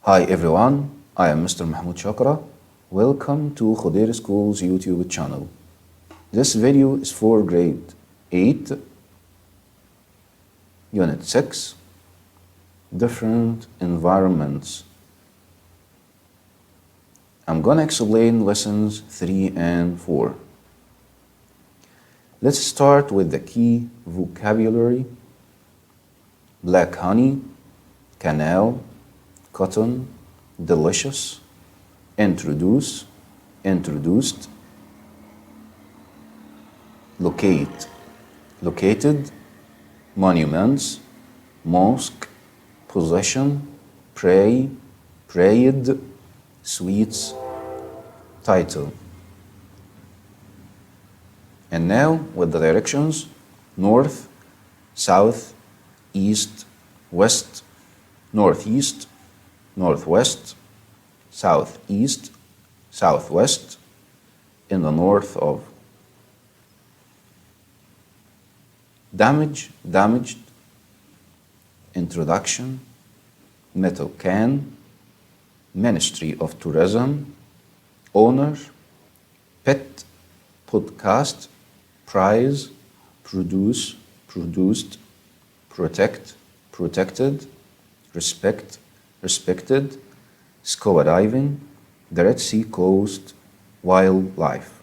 Hi everyone, I am Mr. Mahmoud Chakra. Welcome to Khudair School's YouTube channel. This video is for grade 8, unit 6, different environments. I'm gonna explain lessons 3 and 4. Let's start with the key vocabulary: black honey, canal, cotton, delicious, introduce, introduced, locate, located, monuments, mosque, possession, pray, prayed, sweets, title. And now with the directions: north, south, east, west, northeast, northwest, southeast, southwest, in the north of. Damage, damaged, introduction, metal can, Ministry of Tourism, owner, pet, podcast, prize, produce, produced, protect, protected, respect, respected, scuba diving, the Red Sea coast, wildlife.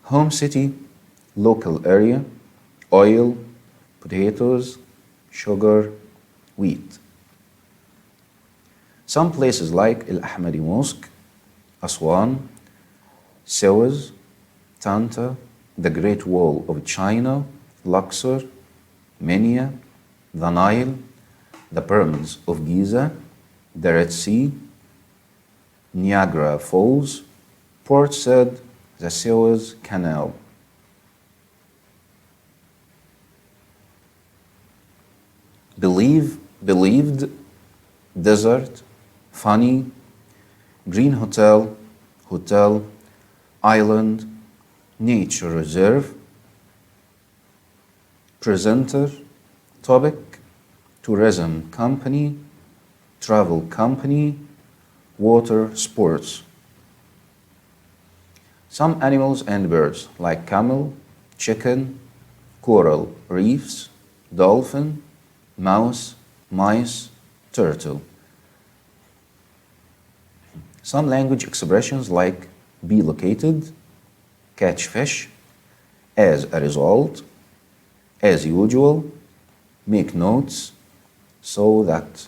Home city, local area, oil, potatoes, sugar, wheat. Some places like El Ahmadi Mosque, Aswan, Suez, Tanta, the Great Wall of China, Luxor, Minya, the Nile, the Pyramids of Giza, the Red Sea, Niagara Falls, Port Said, the Suez Canal. Believe, believed, desert, funny, green hotel, hotel, island, nature reserve, presenter, topic, tourism company, travel company, water sports. Some animals and birds like camel, chicken, coral reefs, dolphin, mouse, mice, turtle. Some language expressions like be located, catch fish, as a result, as usual, make notes, so that.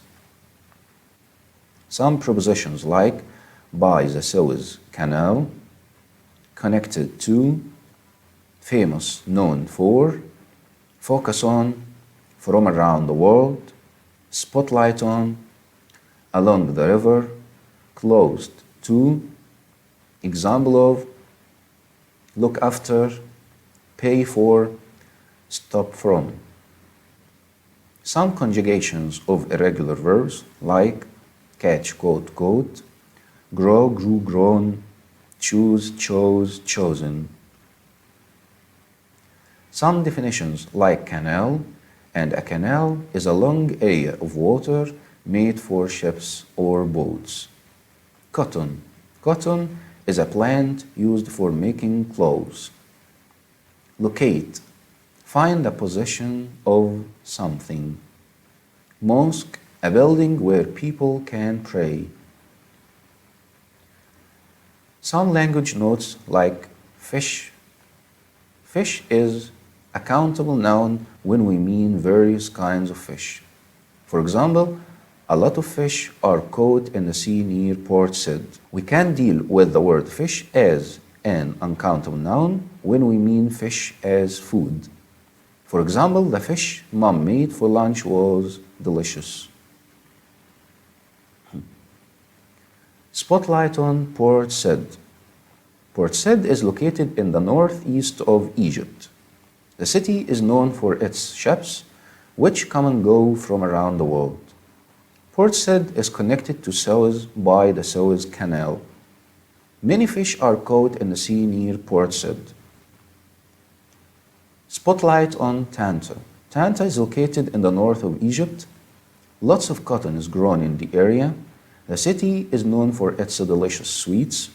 Some prepositions like by the Suez Canal, connected to, famous, known for, focus on, from around the world, spotlight on, along the river, closed to, example of, look after, pay for, stop from. Some conjugations of irregular verbs like catch, caught, caught, grow, grew, grown, choose, chose, chosen. Some definitions like canal, and a canal is a long area of water made for ships or boats. Cotton. Cotton is a plant used for making clothes. Locate. Find the position of something. Mosque, a building where people can pray. Some language notes like fish. Fish is a countable noun when we mean various kinds of fish. For example, a lot of fish are caught in the sea near Port Said. We can deal with the word fish as an uncountable noun when we mean fish as food. For example, the fish Mom made for lunch was delicious. Spotlight on Port Said. Port Said is located in the northeast of Egypt. The city is known for its ships, which come and go from around the world. Port Said is connected to Suez by the Suez Canal. Many fish are caught in the sea near Port Said. Spotlight on Tanta. Tanta is located in the north of Egypt. Lots of cotton is grown in the area. The city is known for its delicious sweets.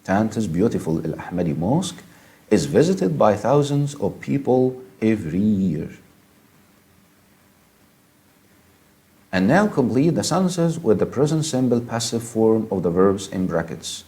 Tanta's beautiful El Ahmadi Mosque is visited by thousands of people every year. And now complete the sentences with the present simple passive form of the verbs in brackets.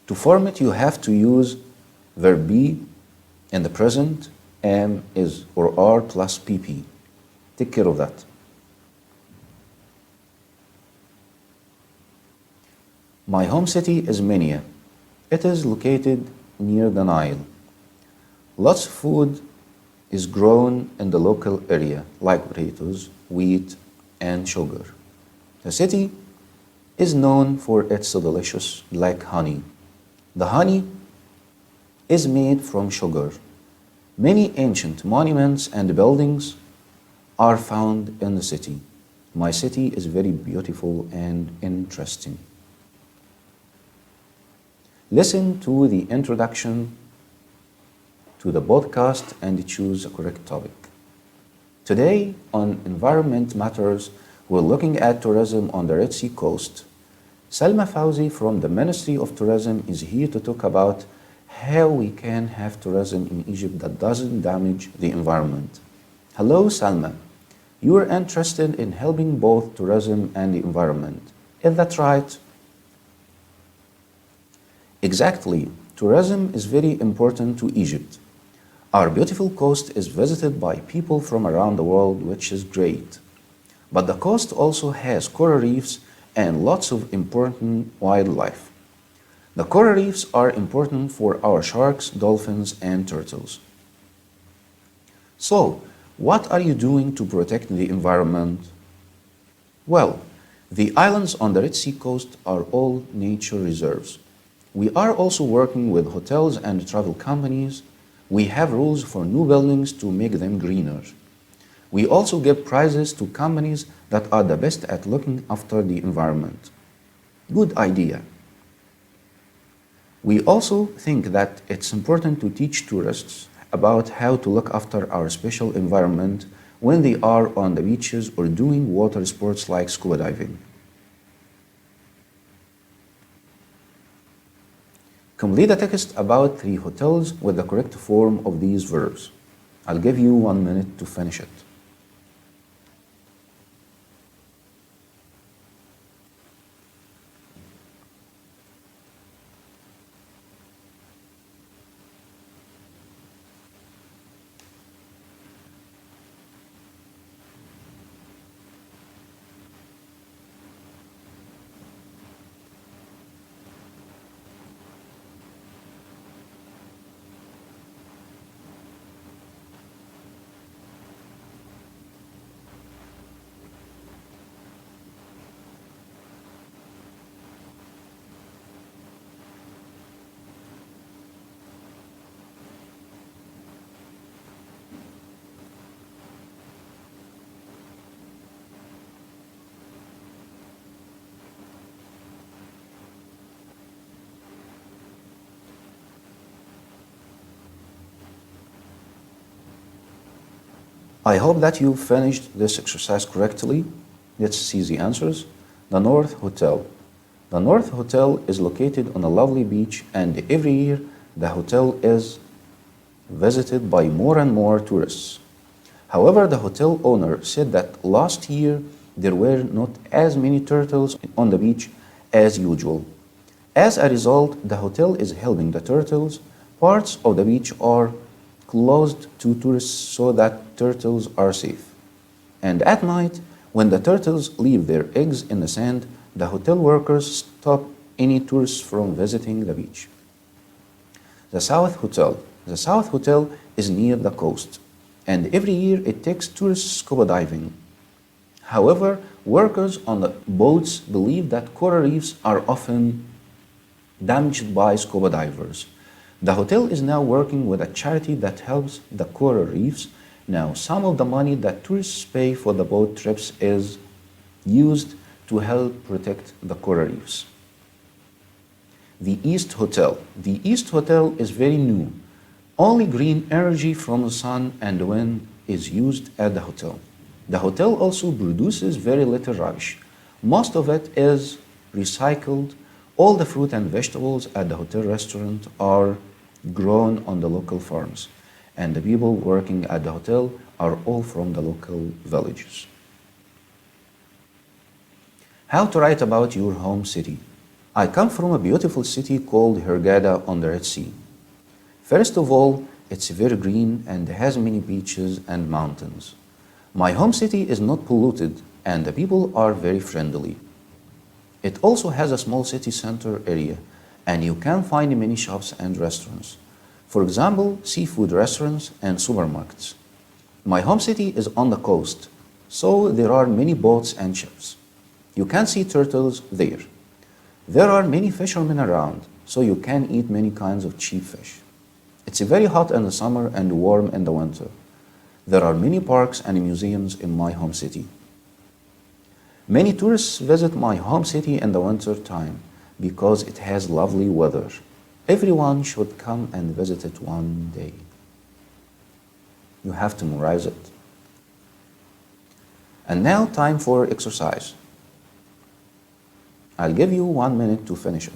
To form it, you have to use verb be in the present, am, is, or are plus pp. Take care of that. My home city is Minya. It is located near the Nile. Lots of food is grown in the local area, like potatoes, wheat, and sugar. The city is known for its delicious black honey. The honey is made from sugar. Many ancient monuments and buildings are found in the city. My city is very beautiful and interesting. Listen to the introduction to the podcast and choose a correct topic. Today on Environment Matters, we're looking at tourism on the Red Sea coast. Salma Fauzi from the Ministry of Tourism is here to talk about how we can have tourism in Egypt that doesn't damage the environment. Hello, Salma. You are interested in helping both tourism and the environment. Is that right? Exactly. Tourism is very important to Egypt. Our beautiful coast is visited by people from around the world, which is great. But the coast also has coral reefs and lots of important wildlife. The coral reefs are important for our sharks, dolphins, and turtles. So, what are you doing to protect the environment? Well, the islands on the Red Sea coast are all nature reserves. We are also working with hotels and travel companies. We have rules for new buildings to make them greener. We also give prizes to companies that are the best at looking after the environment. Good idea. We also think that it's important to teach tourists about how to look after our special environment when they are on the beaches or doing water sports like scuba diving. Complete a text about 3 hotels with the correct form of these verbs. I'll give you 1 minute to finish it. I hope that you finished this exercise correctly. Let's see the answers. The North Hotel. The North Hotel is located on a lovely beach, and every year the hotel is visited by more and more tourists. However, the hotel owner said that last year there were not as many turtles on the beach as usual. As a result, the hotel is helping the turtles. Parts of the beach are closed to tourists so that turtles are safe. And at night, when the turtles leave their eggs in the sand, the hotel workers stop any tourists from visiting the beach. The South Hotel. The South Hotel is near the coast, and every year it takes tourists scuba diving. However, workers on the boats believe that coral reefs are often damaged by scuba divers. The hotel is now working with a charity that helps the coral reefs, Now, some of the money that tourists pay for the boat trips is used to help protect the coral reefs. The East Hotel. The East Hotel is very new. Only green energy from the sun and wind is used at the hotel. The hotel also produces very little rubbish. Most of it is recycled. All the fruit and vegetables at the hotel restaurant are grown on the local farms, and the people working at the hotel are all from the local villages. How to write about your home city? I come from a beautiful city called Hurghada on the Red Sea. First of all, it's very green and has many beaches and mountains. My home city is not polluted and the people are very friendly. It also has a small city center area and you can find many shops and restaurants. For example, seafood restaurants and supermarkets. My home city is on the coast, so there are many boats and ships. You can see turtles there. There are many fishermen around, so you can eat many kinds of cheap fish. It's very hot in the summer and warm in the winter. There are many parks and museums in my home city. Many tourists visit my home city in the winter time because it has lovely weather. Everyone should come and visit it one day. You have to memorize it. And now time for exercise. I'll give you 1 minute to finish it.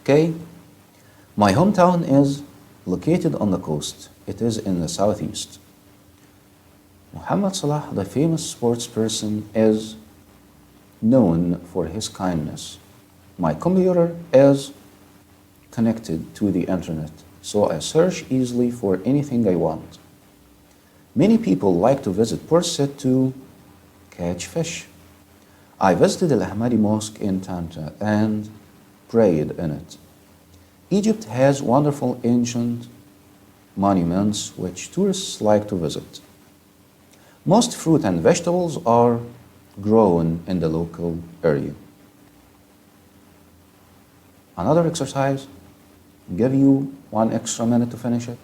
Okay? My hometown is located on the coast. It is in the southeast. Muhammad Salah, the famous sports person, is known for his kindness. My computer is connected to the internet, so I search easily for anything I want. Many people like to visit Port Said to catch fish. I visited Al Ahmadi Mosque in Tanta and prayed in it. Egypt has wonderful ancient monuments which tourists like to visit. Most fruit and vegetables are grown in the local area. Another exercise, give you 1 extra minute to finish it.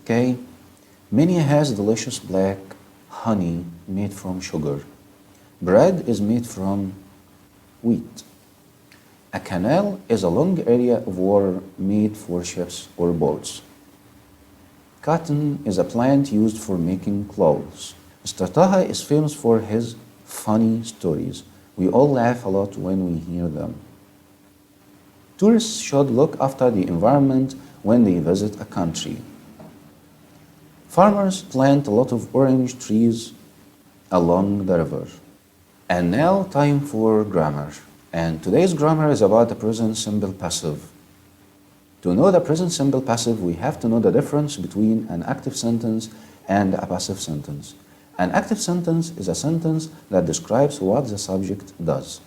Okay, Minya has delicious black honey made from sugar. Bread is made from wheat. A canal is a long area of water made for ships or boats. Cotton is a plant used for making clothes. Mr. Taha is famous for his funny stories. We all laugh a lot when we hear them. Tourists should look after the environment when they visit a country. Farmers plant a lot of orange trees along the river. And now time for grammar. And today's grammar is about the present simple passive. To know the present simple passive, we have to know the difference between an active sentence and a passive sentence. An active sentence is a sentence that describes what the subject does.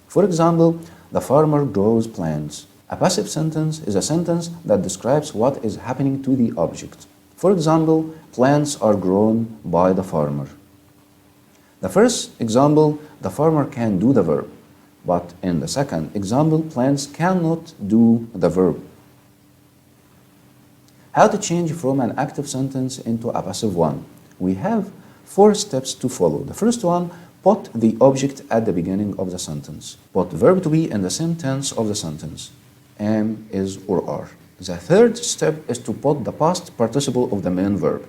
For example, the farmer grows plants. A passive sentence is a sentence that describes what is happening to the object. For example, plants are grown by the farmer. The first example, the farmer can do the verb, but in the second example, plants cannot do the verb. How to change from an active sentence into a passive one? We have 4 steps to follow. The first one, put the object at the beginning of the sentence. Put verb to be in the same tense of the sentence. Am, is, or are. The third step is to put the past participle of the main verb.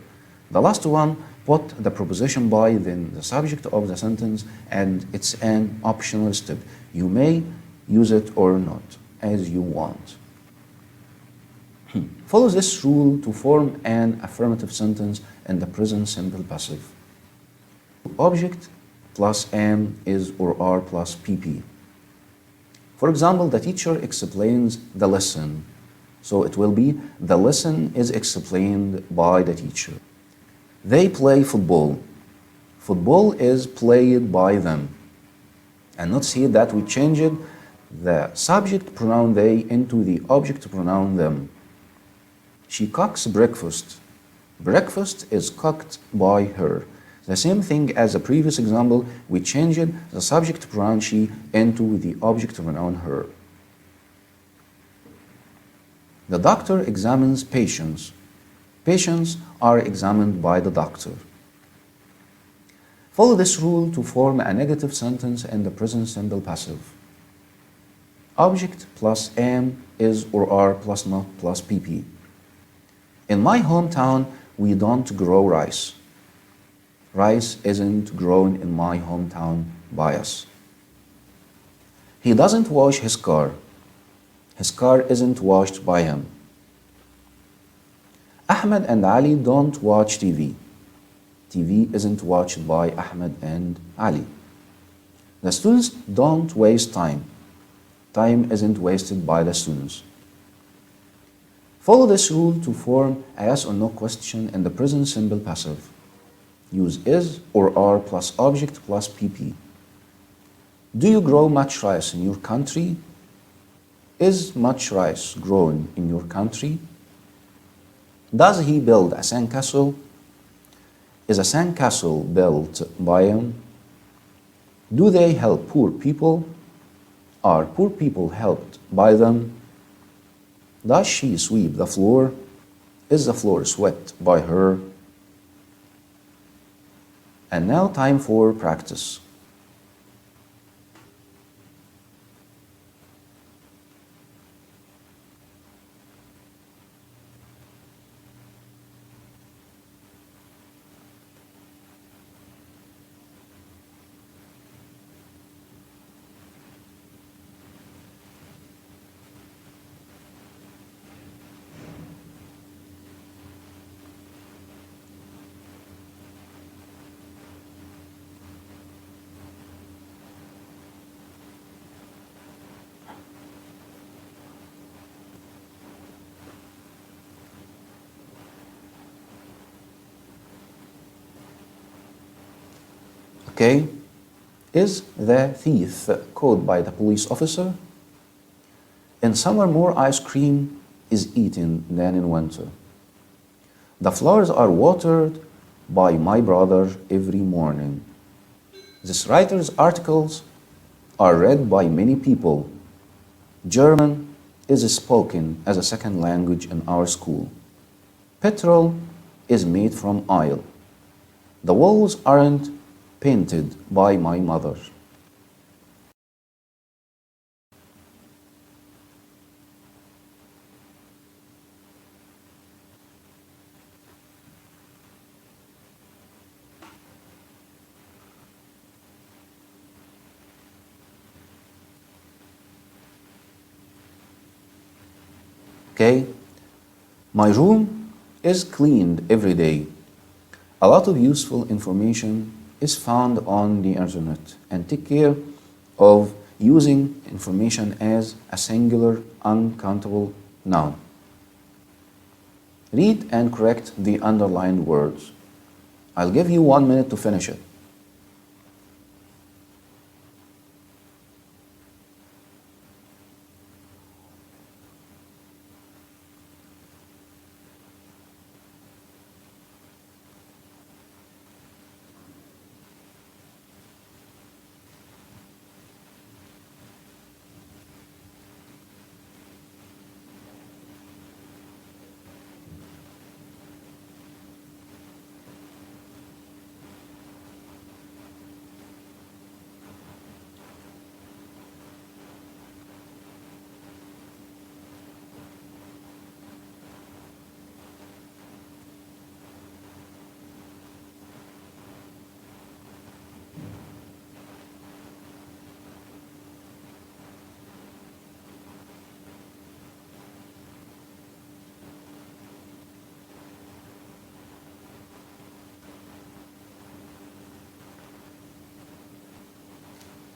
The last one, put the preposition by, then the subject of the sentence, and it's an optional step. You may use it or not, as you want. Follow this rule to form an affirmative sentence in the present simple passive. Object plus am, is, or are plus PP. For example, the teacher explains the lesson. So it will be, the lesson is explained by the teacher. They play football. Football is played by them. And note here that we changed the subject pronoun they into the object pronoun them. She cooks breakfast. Breakfast is cooked by her. The same thing as the previous example, we changed the subject pronoun she into the object pronoun her. The doctor examines patients. Patients are examined by the doctor. Follow this rule to form a negative sentence in the present simple passive. Object plus am, is, or are plus not plus PP. In my hometown, we don't grow rice. Rice isn't grown in my hometown by us. He doesn't wash his car. His car isn't washed by him. Ahmed and Ali don't watch TV. TV isn't watched by Ahmed and Ali. The students don't waste time. Time isn't wasted by the students. Follow this rule to form a yes or no question in the present simple passive. Use is or are plus object plus PP. Do you grow much rice in your country? Is much rice grown in your country? Does he build a sandcastle? Is a sandcastle built by him? Do they help poor people? Are poor people helped by them? Does she sweep the floor? Is the floor swept by her? And now time for practice. Okay, is the thief caught by the police officer? In summer, more ice cream is eaten than in winter. The flowers are watered by my brother every morning. This writer's articles are read by many people. German is spoken as a second language in our school. Petrol is made from oil. The walls aren't painted by my mother. Okay, my room is cleaned every day. A lot of useful information is found on the internet, and take care of using information as a singular, uncountable noun. Read and correct the underlined words. I'll give you 1 minute to finish it.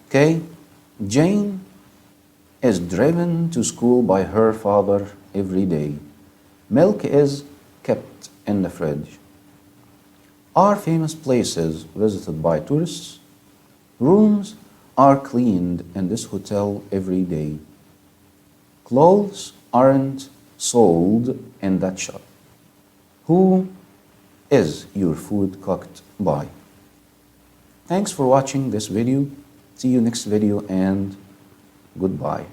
Okay, Jane is driven to school by her father every day. Milk is kept in the fridge. Are famous places visited by tourists? Rooms are cleaned in this hotel every day. Clothes aren't sold in that shop. Who is your food cooked by? Thanks for watching this video. See you next video and goodbye.